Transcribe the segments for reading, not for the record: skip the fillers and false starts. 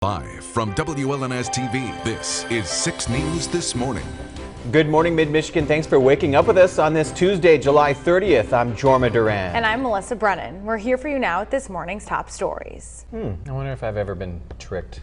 Live from WLNS TV, this is 6 News This Morning. Good morning, Mid-Michigan. Thanks for waking up with us on this Tuesday, July 30th. I'm Jorma Duran. And I'm Melissa Brennan. We're here for you now with this morning's top stories. I wonder if I've ever been tricked.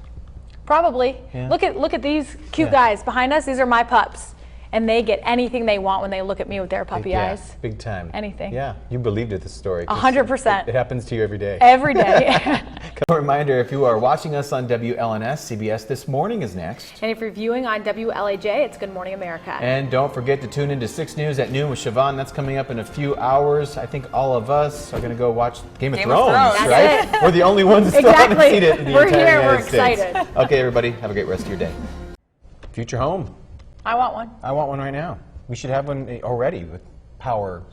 Probably. Yeah. Look at these cute guys behind us. These are my pups. And they get anything they want when they look at me with their puppy eyes. Big time. Anything. Yeah, you believed it, this story. 100%. It happens to you every day. Every day. A reminder, if you are watching us on WLNS, CBS This Morning is next. And if you're viewing on WLAJ, it's Good Morning America. And don't forget to tune into 6 News at noon with Siobhan. That's coming up in a few hours. I think all of us are going to go watch Game of Thrones, right? That's it. We're the only ones that still haven't seen it in the We're entire here, United we're States. excited. Okay, everybody, have a great rest of your day. Future home. I want one. I want one right now. We should have one already with power,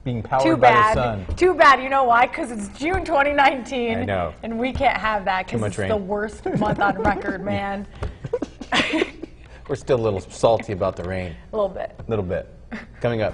being powered Too by bad. the sun. Too bad. You know why? Because it's June 2019. I know. And we can't have that because it's rain. the worst month on record, man. We're still a little salty about the rain. A little bit. A little bit. Coming up,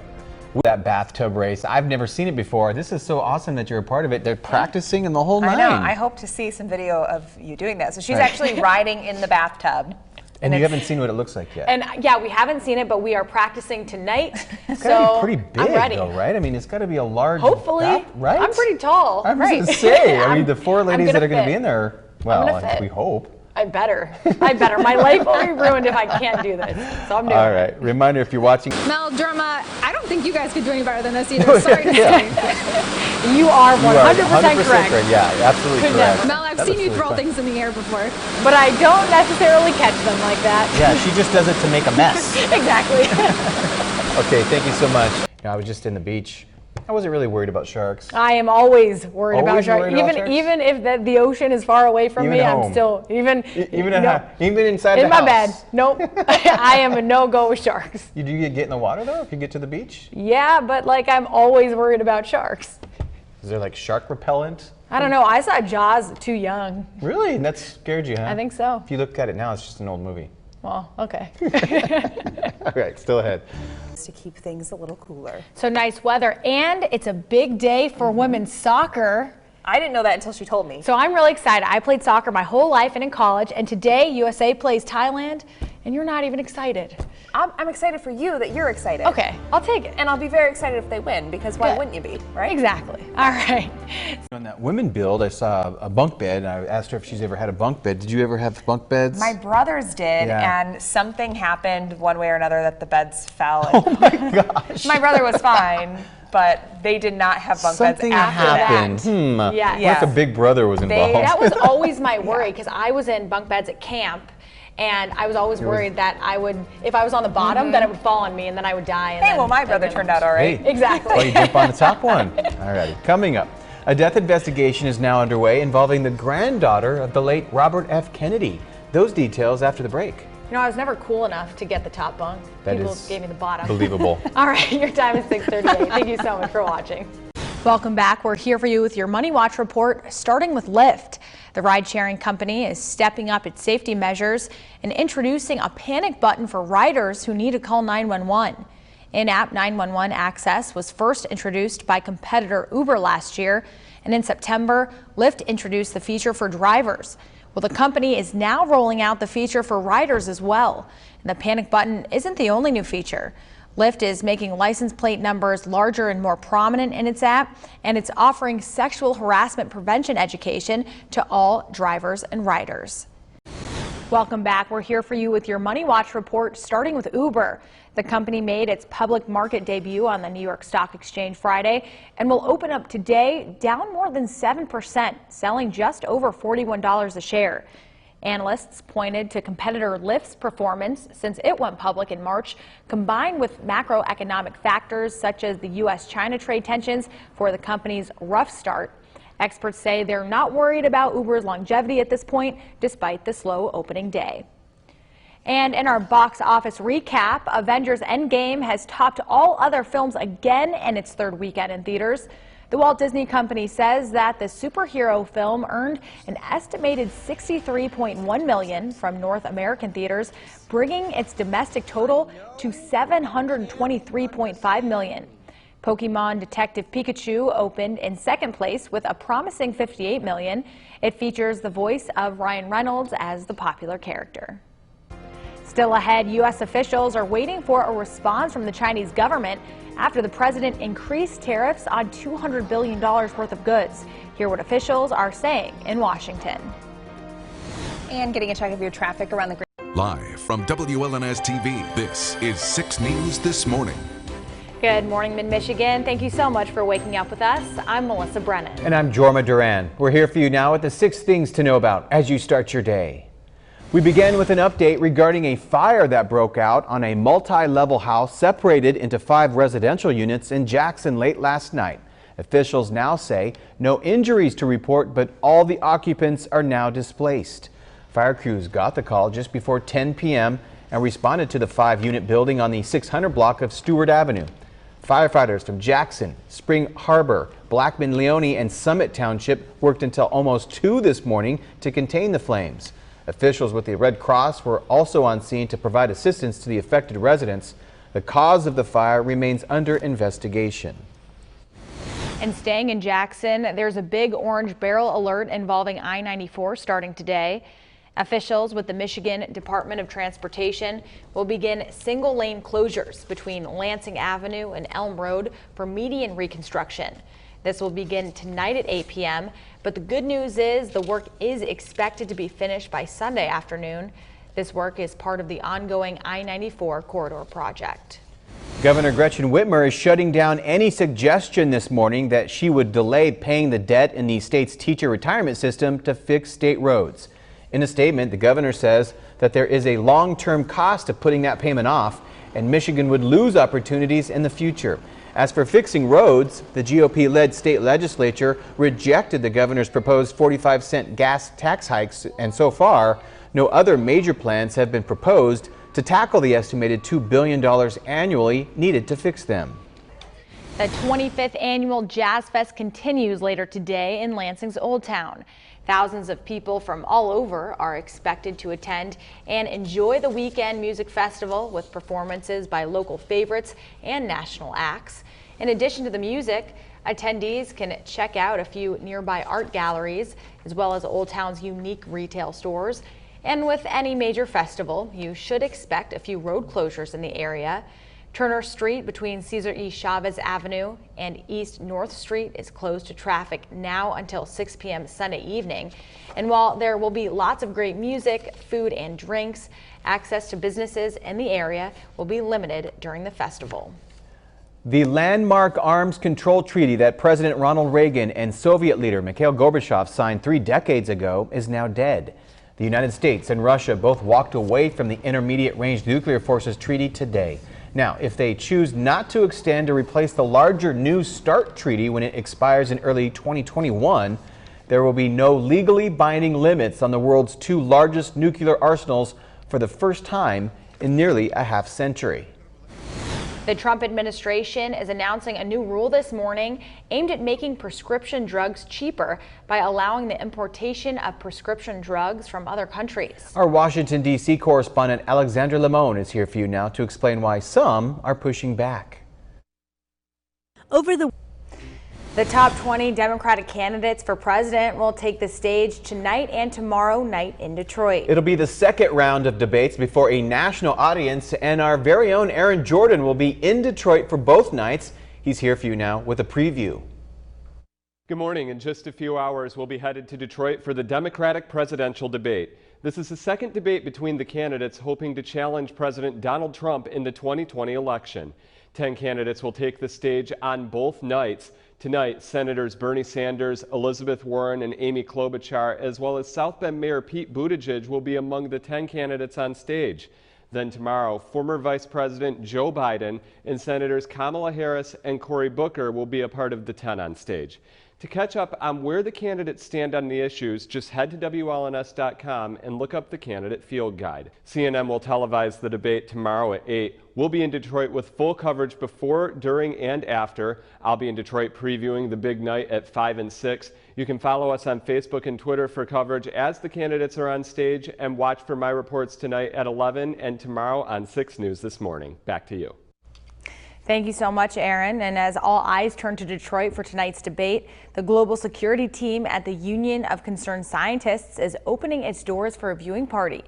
that bathtub race. I've never seen it before. This is so awesome that you're a part of it. They're practicing in the whole nine. I know. I hope to see some video of you doing that. So she's actually riding in the bathtub. And you haven't seen what it looks like yet. And yeah, we haven't seen it, but we are practicing tonight. It's so gotta be pretty big, I'm ready. though, right? I mean, it's got to be a large. Hopefully, right? I'm pretty tall. I was right. going to say. I mean, the four I'm ladies gonna that are going to be fit. in there. Well, gonna fit. we hope. I better. My life will be ruined if I can't do this. So I'm doing All it. right. Reminder: if you're watching. Mel, Jorma, I don't think you guys could do any better than this either. Sorry to say. You are 100% correct. Yeah, absolutely Could correct. never. Mel, I've That seen looks you really throw fun. things in the air before. But I don't necessarily catch them like that. Yeah, she just does it to make a mess. Exactly. Okay, thank you so much. I was just in the beach. I wasn't really worried about sharks. I am always worried about Always sharks. worried about sharks? Even if the ocean is far away from Even me, home. I'm still even inside in the my house. bed. Nope. I am a no-go with sharks. Do you get in the water though if you get to the beach? Yeah, but like I'm always worried about sharks. Is there like shark repellent? I don't know. I saw Jaws too young. Really? And that scared you, huh? I think so. If you look at it now, it's just an old movie. Well, okay. All right, still ahead. To keep things a little cooler. So nice weather, and it's a big day for women's soccer. I didn't know that until she told me. So I'm really excited. I played soccer my whole life and in college, and today USA plays Thailand, and you're not even excited. I'm excited for you that you're excited. Okay, I'll take it. And I'll be very excited if they win, because why Good. wouldn't you be, right? Exactly. All right. On that women build, I saw a bunk bed, and I asked her if she's ever had a bunk bed. Did you ever have bunk beds? My brothers did, Yeah. and something happened one way or another that the beds fell. Oh my gosh. My brother was fine, but they did not have bunk Something beds after happened. that. Yeah. Like a big brother was involved. That was always my worry, because I was in bunk beds at camp, and I was always worried that I would, if I was on the bottom, then it would fall on me, and then I would die. And Hey, then, well, my brother turned out all right. Hey. Exactly. Well, you jump on the top one. All righty. Coming up, a death investigation is now underway involving the granddaughter of the late Robert F. Kennedy. Those details after the break. You know, I was never cool enough to get the top bunk. That People is gave me the bottom. Believable. All right, your time is 6:38. Thank you so much for watching. Welcome back. We're here for you with your MoneyWatch report, starting with Lyft. The ride-sharing company is stepping up its safety measures and introducing a panic button for riders who need to call 911. In-app 911 access was first introduced by competitor Uber last year, and in September, Lyft introduced the feature for drivers. Well, the company is now rolling out the feature for riders as well. And the panic button isn't the only new feature. Lyft is making license plate numbers larger and more prominent in its app, and it's offering sexual harassment prevention education to all drivers and riders. Welcome back. We're here for you with your MoneyWatch report, starting with Uber. The company made its public market debut on the New York Stock Exchange Friday and will open up today down more than 7%, selling just over $41 a share. Analysts pointed to competitor Lyft's performance since it went public in March, combined with macroeconomic factors such as the U.S.-China trade tensions for the company's rough start. Experts say they're not worried about Uber's longevity at this point, despite the slow opening day. And in our box office recap, Avengers Endgame has topped all other films again in its third weekend in theaters. The Walt Disney Company says that the superhero film earned an estimated $63.1 million from North American theaters, bringing its domestic total to $723.5 million. Pokemon Detective Pikachu opened in second place with a promising $58 million. It features the voice of Ryan Reynolds as the popular character. Still ahead, U.S. officials are waiting for a response from the Chinese government after the president increased tariffs on $200 billion worth of goods. Hear what officials are saying in Washington. And getting a check of your traffic around the Live from WLNS TV, this is 6 News This Morning. Good morning, Mid-Michigan. Thank you so much for waking up with us. I'm Melissa Brennan. And I'm Jorma Duran. We're here for you now with the 6 things to know about as you start your day. We begin with an update regarding a fire that broke out on a multi-level house separated into 5 residential units in Jackson late last night. Officials now say no injuries to report, but all the occupants are now displaced. Fire crews got the call just before 10 p.m. and responded to the 5-unit building on the 600 block of Stewart Avenue. Firefighters from Jackson, Spring Harbor, Blackman, Leone, and Summit Township worked until almost 2 this morning to contain the flames. Officials with the Red Cross were also on scene to provide assistance to the affected residents. The cause of the fire remains under investigation. And staying in Jackson, there's a big orange barrel alert involving I-94 starting today. Officials with the Michigan Department of Transportation will begin single-lane closures between Lansing Avenue and Elm Road for median reconstruction. This will begin tonight at 8 p.m., but the good news is the work is expected to be finished by Sunday afternoon. This work is part of the ongoing I-94 corridor project. Governor Gretchen Whitmer is shutting down any suggestion this morning that she would delay paying the debt in the state's teacher retirement system to fix state roads. In a statement, the governor says that there is a long-term cost of putting that payment off, and Michigan would lose opportunities in the future. As for fixing roads, the GOP-led state legislature rejected the governor's proposed 45-cent gas tax hikes, and so far, no other major plans have been proposed to tackle the estimated $2 billion annually needed to fix them. The 25th annual Jazz Fest continues later today in Lansing's Old Town. Thousands of people from all over are expected to attend and enjoy the weekend music festival with performances by local favorites and national acts. In addition to the music, attendees can check out a few nearby art galleries as well as Old Town's unique retail stores. And with any major festival, you should expect a few road closures in the area. Turner Street between Cesar E. Chavez Avenue and East North Street is closed to traffic now until 6 p.m. Sunday evening. And while there will be lots of great music, food, and drinks, access to businesses in the area will be limited during the festival. The landmark arms control treaty that President Ronald Reagan and Soviet leader Mikhail Gorbachev signed 3 decades ago is now dead. The United States and Russia both walked away from the Intermediate Range Nuclear Forces Treaty today. Now, if they choose not to extend or replace the larger New START treaty when it expires in early 2021, there will be no legally binding limits on the world's 2 largest nuclear arsenals for the first time in nearly a half-century. The Trump administration is announcing a new rule this morning aimed at making prescription drugs cheaper by allowing the importation of prescription drugs from other countries. Our Washington, D.C. correspondent Alexandra Limon is here for you now to explain why some are pushing back. The top 20 Democratic candidates for president will take the stage tonight and tomorrow night in Detroit. It'll be the second round of debates before a national audience, and our very own Aaron Jordan will be in Detroit for both nights. He's here for you now with a preview. Good morning. In just a few hours, we'll be headed to Detroit for the Democratic presidential debate. This is the second debate between the candidates hoping to challenge President Donald Trump in the 2020 election. 10 candidates will take the stage on both nights. Tonight, Senators Bernie Sanders, Elizabeth Warren, and Amy Klobuchar, as well as South Bend Mayor Pete Buttigieg, will be among the 10 candidates on stage. Then tomorrow, former Vice President Joe Biden and Senators Kamala Harris and Cory Booker will be a part of the 10 on stage. To catch up on where the candidates stand on the issues, just head to WLNS.com and look up the candidate field guide. CNN will televise the debate tomorrow at 8. We'll be in Detroit with full coverage before, during, and after. I'll be in Detroit previewing the big night at 5 and 6. You can follow us on Facebook and Twitter for coverage as the candidates are on stage, and watch for my reports tonight at 11 and tomorrow on 6 News This Morning. Back to you. Thank you so much, Aaron. And as all eyes turn to Detroit for tonight's debate, the global security team at the Union of Concerned Scientists is opening its doors for a viewing party.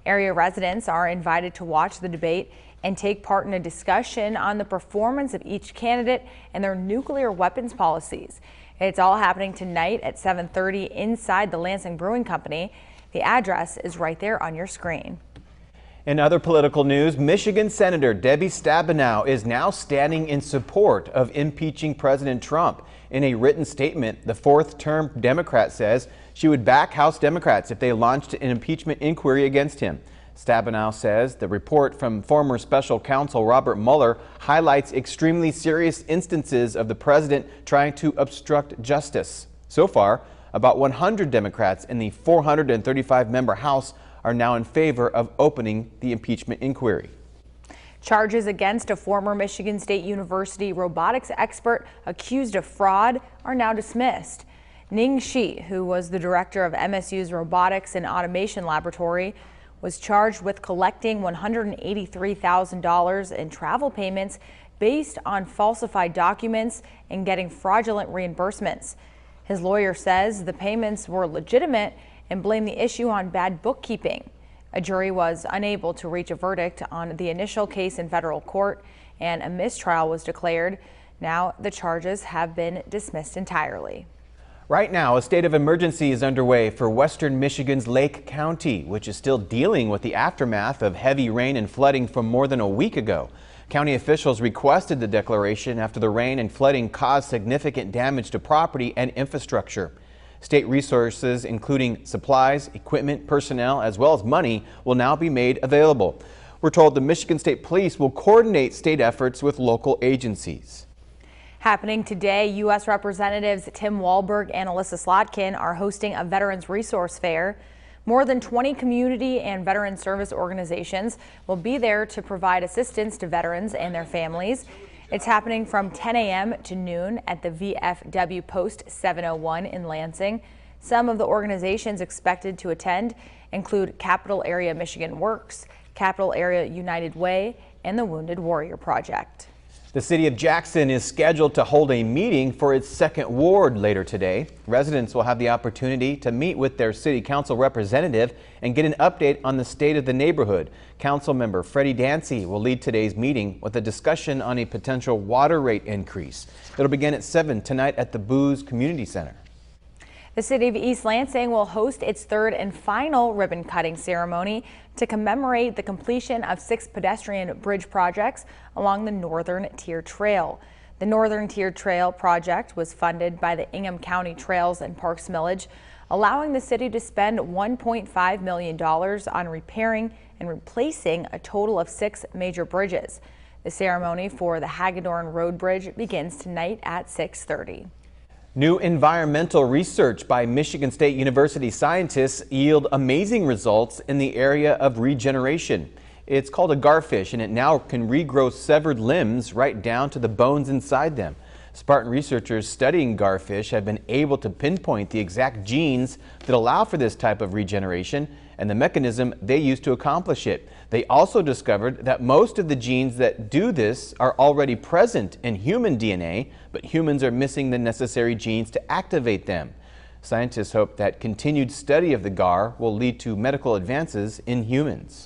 Area residents are invited to watch the debate and take part in a discussion on the performance of each candidate and their nuclear weapons policies. It's all happening tonight at 7:30 inside the Lansing Brewing Company. The address is right there on your screen. In other political news, Michigan Senator Debbie Stabenow is now standing in support of impeaching President Trump. In a written statement, the fourth-term Democrat says she would back House Democrats if they launched an impeachment inquiry against him. Stabenow says the report from former special counsel Robert Mueller highlights extremely serious instances of the president trying to obstruct justice. So far, about 100 Democrats in the 435-member House are now in favor of opening the impeachment inquiry. Charges against a former Michigan State University robotics expert accused of fraud are now dismissed. Ning Shi, who was the director of MSU's Robotics and Automation Laboratory, was charged with collecting $183,000 in travel payments based on falsified documents and getting fraudulent reimbursements. His lawyer says the payments were legitimate and blamed the issue on bad bookkeeping. A jury was unable to reach a verdict on the initial case in federal court, and a mistrial was declared. Now the charges have been dismissed entirely. Right now, a state of emergency is underway for western Michigan's Lake County, which is still dealing with the aftermath of heavy rain and flooding from more than a week ago. County officials requested the declaration after the rain and flooding caused significant damage to property and infrastructure. State resources, including supplies, equipment, personnel, as well as money, will now be made available. We're told the Michigan State Police will coordinate state efforts with local agencies. Happening today, U.S. Representatives Tim Walberg and Alyssa Slotkin are hosting a Veterans Resource Fair. More than 20 community and veteran service organizations will be there to provide assistance to veterans and their families. It's happening from 10 a.m. to noon at the VFW Post 701 in Lansing. Some of the organizations expected to attend include Capital Area Michigan Works, Capital Area United Way, and the Wounded Warrior Project. The city of Jackson is scheduled to hold a meeting for its second ward later today. Residents will have the opportunity to meet with their city council representative and get an update on the state of the neighborhood. Council member Freddie Dancy will lead today's meeting with a discussion on a potential water rate increase. It'll begin at 7 tonight at the Booz Community Center. The city of East Lansing will host its third and final ribbon cutting ceremony to commemorate the completion of 6 pedestrian bridge projects along the Northern Tier Trail. The Northern Tier Trail project was funded by the Ingham County Trails and Parks Millage, allowing the city to spend $1.5 million on repairing and replacing a total of 6 major bridges. The ceremony for the Hagedorn Road Bridge begins tonight at 6:30. New environmental research by Michigan State University scientists yield amazing results in the area of regeneration. It's called a garfish, and it now can regrow severed limbs right down to the bones inside them. Spartan researchers studying garfish have been able to pinpoint the exact genes that allow for this type of regeneration and the mechanism they use to accomplish it. They also discovered that most of the genes that do this are already present in human DNA, but humans are missing the necessary genes to activate them. Scientists hope that continued study of the gar will lead to medical advances in humans.